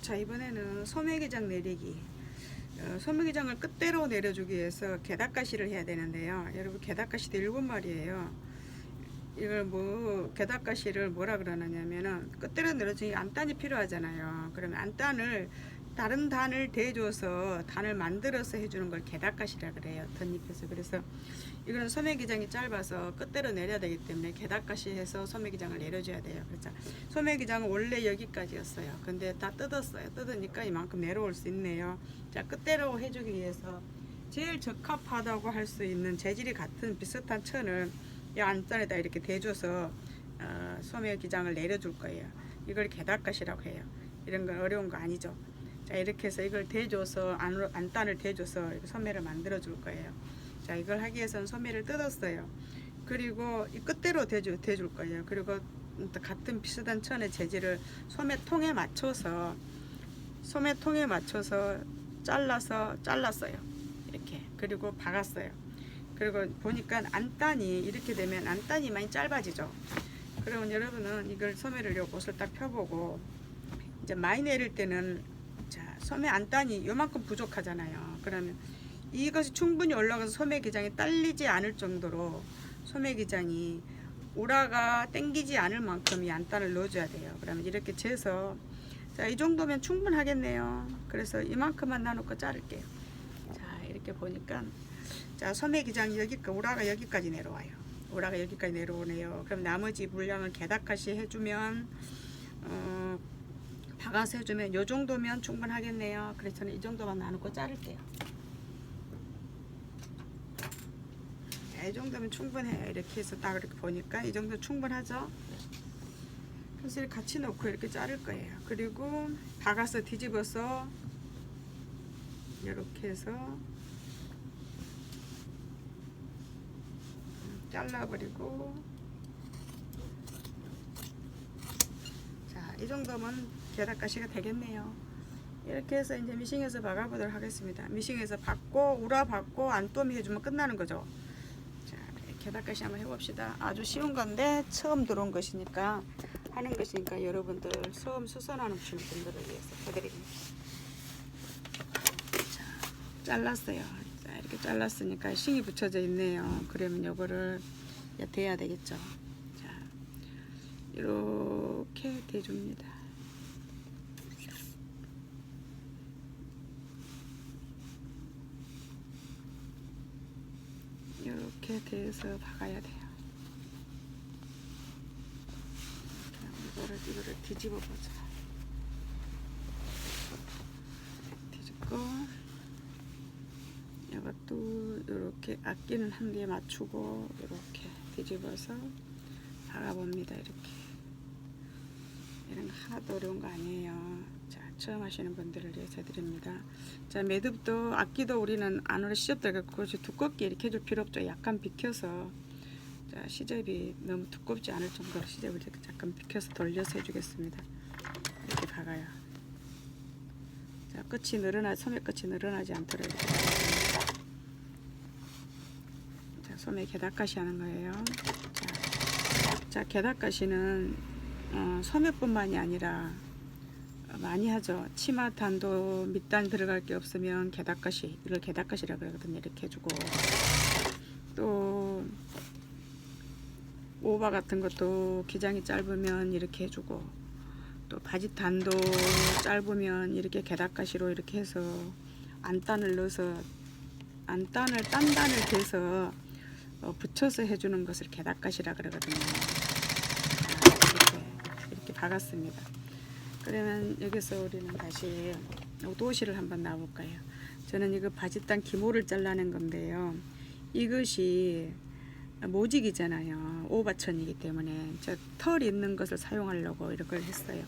자, 이번에는 소매기장 내리기. 소매기장을 끝대로 내려주기 위해서 게다가시를 해야 되는데요. 여러분, 게다가시도 7마리예요. 이걸 게다가시를 뭐라 그러느냐면은 끝대로 내려주니 안단이 필요하잖아요. 그러면 안단을 다른 단을 대줘서 단을 만들어서 해주는 걸 게다가시라 그래요. 덧입혀서. 그래서 이거는 소매기장이 짧아서 끝대로 내려야 되기 때문에 게다가시 해서 소매기장을 내려줘야 돼요. 그래서 소매기장은 원래 여기까지였어요. 근데 다 뜯었어요. 뜯으니까 이만큼 내려올 수 있네요. 자, 끝대로 해주기 위해서 제일 적합하다고 할 수 있는 재질이 같은 비슷한 천을 이 안단에다 이렇게 대줘서 소매기장을 내려줄 거예요. 이걸 게다가시라고 해요. 이런 건 어려운 거 아니죠. 자, 이렇게 해서 이걸 대줘서 안단을 대줘서 소매를 만들어 줄 거예요. 자, 이걸 하기 위해서는 소매를 뜯었어요. 그리고 이 끝대로 대줄 거예요. 그리고 같은 비슷한 천의 재질을 소매통에 맞춰서 잘랐어요. 이렇게. 그리고 박았어요. 그리고 보니까 안단이 이렇게 되면 안단이 많이 짧아지죠. 그러면 여러분은 이걸 소매를 요것을 딱 펴보고 이제 많이 내릴 때는 자, 소매 안단이 요만큼 부족하잖아요. 그러면 이것이 충분히 올라가서 소매기장이 딸리지 않을 정도로 소매기장이 우라가 당기지 않을 만큼 이 안단을 넣어줘야 돼요. 그러면 이렇게 재서 자, 이 정도면 충분하겠네요. 그래서 이만큼만 나놓고 자를게요. 자, 이렇게 보니까 자, 소매기장이 우라가 여기까지 내려와요. 우라가 여기까지 내려오네요. 그럼 나머지 물량을 게다가시 해주면 박아서 해주면 요 정도면 충분하겠네요. 그래서 저는 이 정도만 나누고 자를게요. 자, 이 정도면 충분해요. 이렇게 해서 딱 이렇게 보니까 이 정도 충분하죠. 그래서 이렇게 같이 넣고 이렇게 자를 거예요. 그리고 박아서 뒤집어서 이렇게 해서 잘라버리고 자, 이 정도면 게다가시가 되겠네요. 이렇게 해서 이제 미싱에서 박아보도록 하겠습니다. 미싱에서 박고 우라 박고 안또미 해주면 끝나는 거죠. 자, 게다가시 한번 해봅시다. 아주 쉬운 건데 처음 들어온 것이니까 하는 것이니까 여러분들 처음 수선하는 분들을 위해서 해드립니다. 자, 잘랐어요. 자, 이렇게 잘랐으니까 싱이 붙여져 있네요. 그러면 요거를 대야 되겠죠. 자, 이렇게 대줍니다. 이렇게 대서 박아야 돼요. 이거를 뒤집어 보자. 뒤집고 이것도 이렇게 앞뒤는 한 개 맞추고 이렇게 뒤집어서 박아봅니다. 이렇게. 이런 거 하나도 어려운 거 아니에요. 자, 처음 하시는 분들을 위해서 해드립니다. 자, 매듭도 앞뒤도 우리는 안으로 시접들어가 두껍게 이렇게 해줄 필요 없죠. 약간 비켜서 자, 시접이 너무 두껍지 않을 정도로 시접을 이렇게 잠깐 비켜서 돌려서 해주겠습니다. 이렇게 박아요. 자, 소매 끝이 늘어나지 않도록 이렇게 박아줍니다. 자, 소매 게다가시 하는 거예요. 자, 게다가시는 소매뿐만이 아니라 많이 하죠. 치마 단도 밑단 들어갈 게 없으면 게다가시, 이걸 게다가시라고 그러거든요. 이렇게 해주고 또 오바 같은 것도 기장이 짧으면 이렇게 해주고 또 바지 단도 짧으면 이렇게 게다가시로 이렇게 해서 안단을 넣어서 딴 단을 대서 붙여서 해주는 것을 게다가시라 그러거든요. 이렇게 박았습니다. 그러면 여기서 우리는 다시 도시를 한번 놔볼까요? 저는 이거 바지단 기모를 잘라낸 건데요. 이것이 모직이잖아요. 오바천이기 때문에 저 털 있는 것을 사용하려고 이렇게 했어요.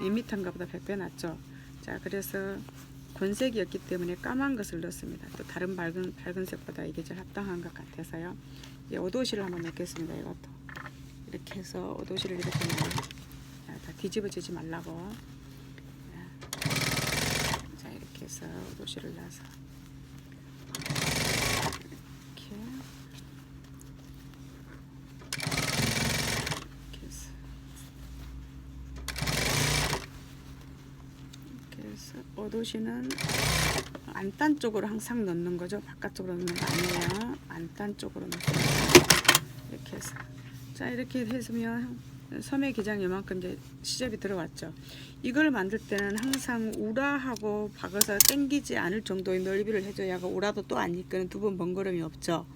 2m인가 보다 100배 낫죠. 자, 그래서 곤색이었기 때문에 까만 것을 넣습니다. 또 다른 밝은 색보다 이게 제일 합당한 것 같아서요. 이제 오도시를 한번 넣겠습니다. 이것도 이렇게 해서 오도시를 이렇게 넣어요. 자, 다 뒤집어지지 말라고. 자, 이렇게 해서 오도시를 넣어서 그래서 오도시는 안단 쪽으로 항상 넣는 거죠. 바깥쪽으로 넣는 거 아니에요. 안단 쪽으로 넣습니다. 이렇게 해서 자 이렇게 했으면 소매 기장 요만큼 이제 시접이 들어왔죠. 이걸 만들 때는 항상 우라하고 박아서 당기지 않을 정도의 넓이를 해줘야 우라도 또 안 이끄는 두 번 번거로움이 없죠.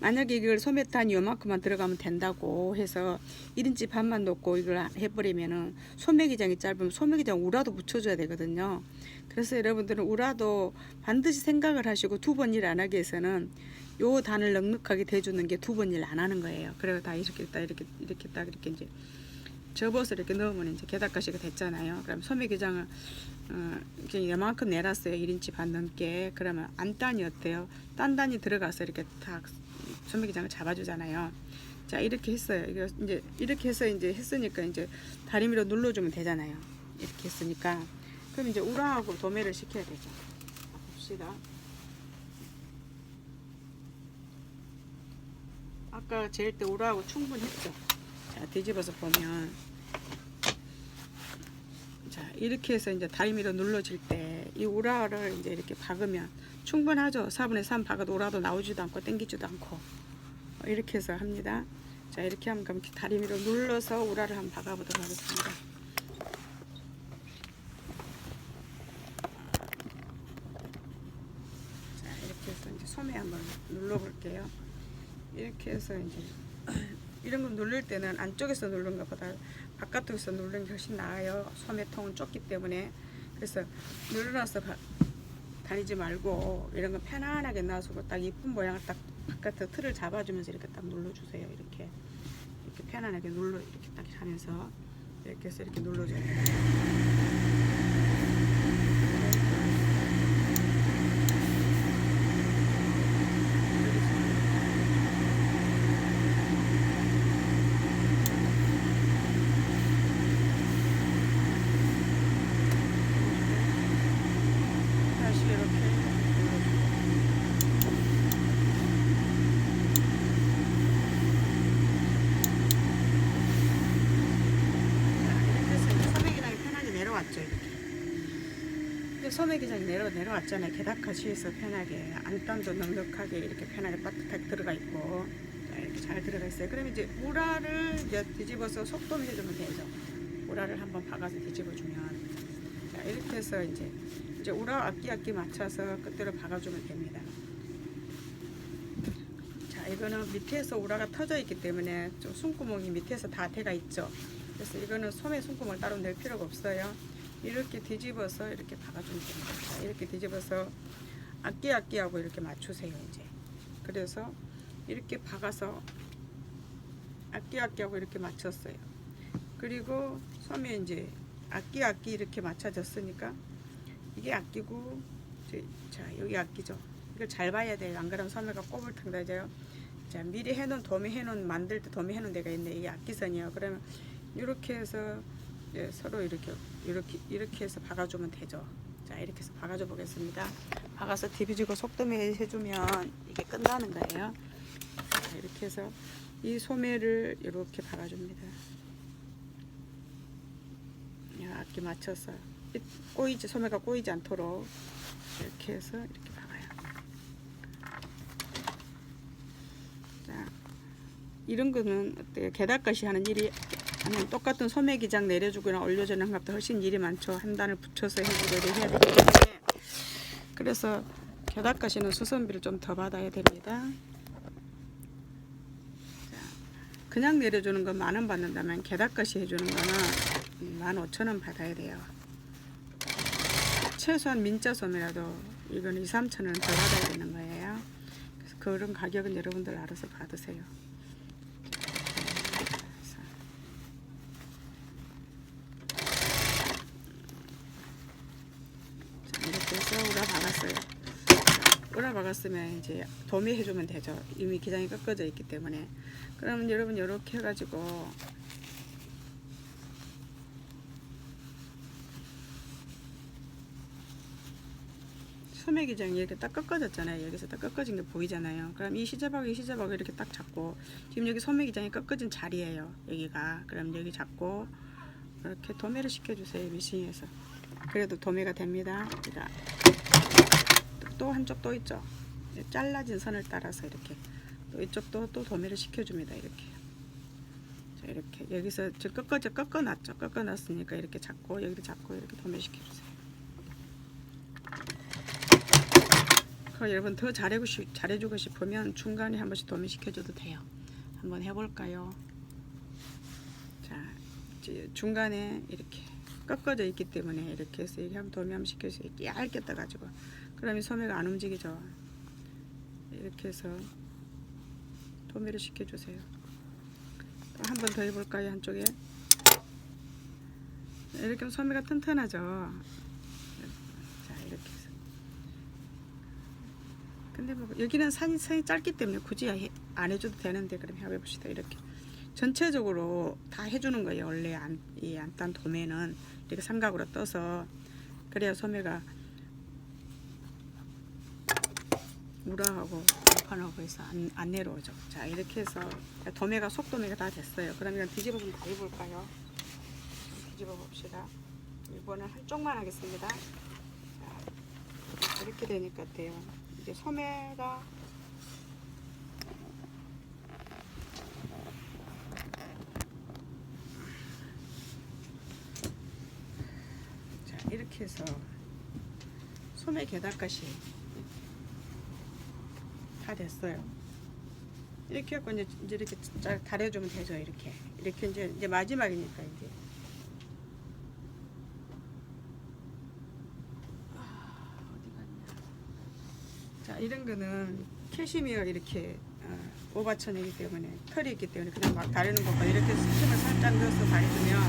만약에 이걸 소매탄 요만큼만 들어가면 된다고 해서 1인치 반만 놓고 이걸 해버리면은 소매기장이 짧으면 소매기장 우라도 붙여줘야 되거든요. 그래서 여러분들은 우라도 반드시 생각을 하시고 두 번 일 안 하기 위해서는 요 단을 넉넉하게 대주는 게 두 번 일 안 하는 거예요. 그리고 다 이렇게 딱 이렇게 딱 이렇게 이제 접어서 이렇게 넣으면 이제 게다가시가 됐잖아요. 그럼 소매기장을 이렇게 이만큼 내놨어요. 1인치 반 넘게. 그러면 안단이 어때요? 딴단이 들어가서 이렇게 딱 소매기장을 잡아주잖아요. 자 이렇게 했어요. 이거 이제 이렇게 해서 이제 했으니까 이제 다리미로 눌러주면 되잖아요. 이렇게 했으니까 그럼 이제 우라하고 도매를 시켜야 되죠. 봅시다. 아까 재일 때 우라하고 충분했죠. 자 뒤집어서 보면 자 이렇게 해서 이제 다리미로 눌러질 때 이 우라를 이제 이렇게 박으면 충분하죠. 4분의 3 박아도 우라도 나오지도 않고 당기지도 않고 이렇게 해서 합니다. 자 이렇게 하면 그럼 다리미로 눌러서 우라를 한번 박아보도록 하겠습니다. 자 이렇게 해서 이제 소매 한번 눌러볼게요. 이렇게 해서 이제 이런 거 누를 때는 안쪽에서 누르는 것보다 바깥쪽에서 누르는 게 훨씬 나아요. 소매통은 좁기 때문에. 그래서 눌러놔서 다니지 말고 이런 거 편안하게 놔주고 딱 이쁜 모양을 딱 바깥에 틀을 잡아주면서 이렇게 딱 눌러주세요. 이렇게 편안하게 눌러 이렇게 딱 하면서 이렇게 해서 이렇게 눌러줘요. 내려왔죠. 이렇게 소매기장이 내려왔잖아요. 게다가시에서 편하게 안단도 넉넉하게 이렇게 편하게 따뜻하게 들어가 있고 자, 이렇게 잘 들어가 있어요. 그럼 이제 우라를 이제 뒤집어서 속도를 해주면 되죠. 우라를 한번 박아서 뒤집어주면 자 이렇게 해서 이제 우라 앞뒤 맞춰서 끝대로 박아주면 됩니다. 자 이거는 밑에서 우라가 터져 있기 때문에 좀 숨구멍이 밑에서 다 돼가 있죠. 그래서 이거는 소매 숨구멍을 따로 낼 필요가 없어요. 이렇게 뒤집어서 이렇게 박아주면 됩니다. 자, 이렇게 뒤집어서 앞뒤하고 이렇게 맞추세요. 이제 그래서 이렇게 박아서 앞뒤하고 이렇게 맞췄어요. 그리고 소매 이제 앞뒤 이렇게 맞춰졌으니까 이게 앞뒤고 자 여기 앞뒤죠. 이걸 잘 봐야 돼요. 안 그러면 소매가 꼬불탕다져요. 자 미리 해놓은 도매 해놓은 만들 때 도매 해놓은 데가 있네. 이게 앞뒤선이요. 그러면 이렇게 해서 서로 이렇게 해서 박아주면 되죠. 자 이렇게 해서 박아줘 보겠습니다. 박아서 뒤집어지고 속도매 해주면 이게 끝나는 거예요. 자, 이렇게 해서 이 소매를 이렇게 박아줍니다. 앞뒤 맞춰서 꼬이지 소매가 꼬이지 않도록 이렇게 해서 이렇게 박아요. 자 이런 거는 어때요? 게다가시 하는 일이 아니면 똑같은 소매기장 내려주거나 올려주는 것보다 훨씬 일이 많죠. 한 단을 붙여서 해주고 해야 되기 때문에 그래서 게다가시는 수선비를 좀 더 받아야 됩니다. 자, 그냥 내려주는 건 10,000원 받는다면 게다가시 해주는 거는 15,000원 받아야 돼요. 최소한 민자 소매라도 이건 2-3,000원 더 받아야 되는 거예요. 그래서 그런 가격은 여러분들 알아서 받으세요. 우라 박았어요. 우라 박았으면 이제 도매 해주면 되죠. 이미 기장이 꺾어져 있기 때문에. 그러면 여러분 이렇게 해가지고 소매 기장이 이렇게 딱 꺾어졌잖아요. 여기서 딱 꺾어진 게 보이잖아요. 그럼 이 시접하고 이렇게 딱 잡고 지금 여기 소매 기장이 꺾어진 자리예요. 여기가. 그럼 여기 잡고 이렇게 도매를 시켜주세요. 미싱에서. 그래도 도매가 됩니다. 자, 또 한쪽 또 있죠. 잘라진 선을 따라서 이렇게 또 이쪽도 또 도매를 시켜줍니다. 이렇게. 자, 이렇게 여기서 저 꺾어놨죠. 꺾어놨으니까 이렇게 잡고 여기도 잡고 이렇게 도매 시켜주세요. 여러분 더 잘해주고 싶으면 중간에 한 번씩 도매 시켜줘도 돼요. 한번 해볼까요? 자, 중간에 이렇게 꺾어져 있기 때문에 이렇게 해서 이렇게 한번 도매 한번 시켜주세요. 얇게 떠가지고 그러면 소매가 안 움직이죠. 이렇게 해서 도매를 시켜주세요. 한 번 더 해볼까요? 한쪽에 이렇게 하면 소매가 튼튼하죠. 자, 이렇게 해서 근데 뭐 여기는 선이 짧기 때문에 굳이 안 해줘도 되는데 그럼 해봅시다. 이렇게 전체적으로 다 해주는 거예요. 원래 이 안단 도매는 이렇게 삼각으로 떠서 그래야 소매가 우라하고 판하고 해서 안 내려오죠. 자, 이렇게 해서 도매가 속도매가 다 됐어요. 그러면 뒤집어 좀 다 해볼까요? 뒤집어 봅시다. 이번엔 한쪽만 하겠습니다. 자, 이렇게 되니까 돼요. 이제 소매가 자, 이렇게 해서 소매 게다까시 다 됐어요. 이렇게 하고 이제 이렇게 잘 다려주면 되죠. 이렇게 이제 마지막이니까 이제 어디 갔냐. 자, 이런 거는 캐시미어 이렇게 오바천이기 때문에 털이 있기 때문에 그냥 막 다리는 것보다 이렇게 스팀을 살짝 넣어서 다려주면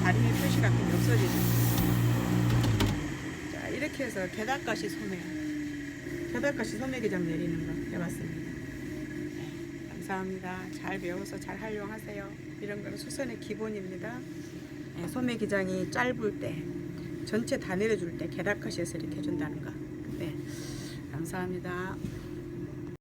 다리미 표시 같은 게 없어지죠. 자, 이렇게 해서 게다까시 소매 기장 내리는 거 해봤습니다. 네, 감사합니다. 잘 배워서 잘 활용하세요. 이런 거는 수선의 기본입니다. 네, 소매 기장이 짧을 때 전체 다 내려줄 때 게다까시에서 이렇게 해준다는 거. 네, 감사합니다.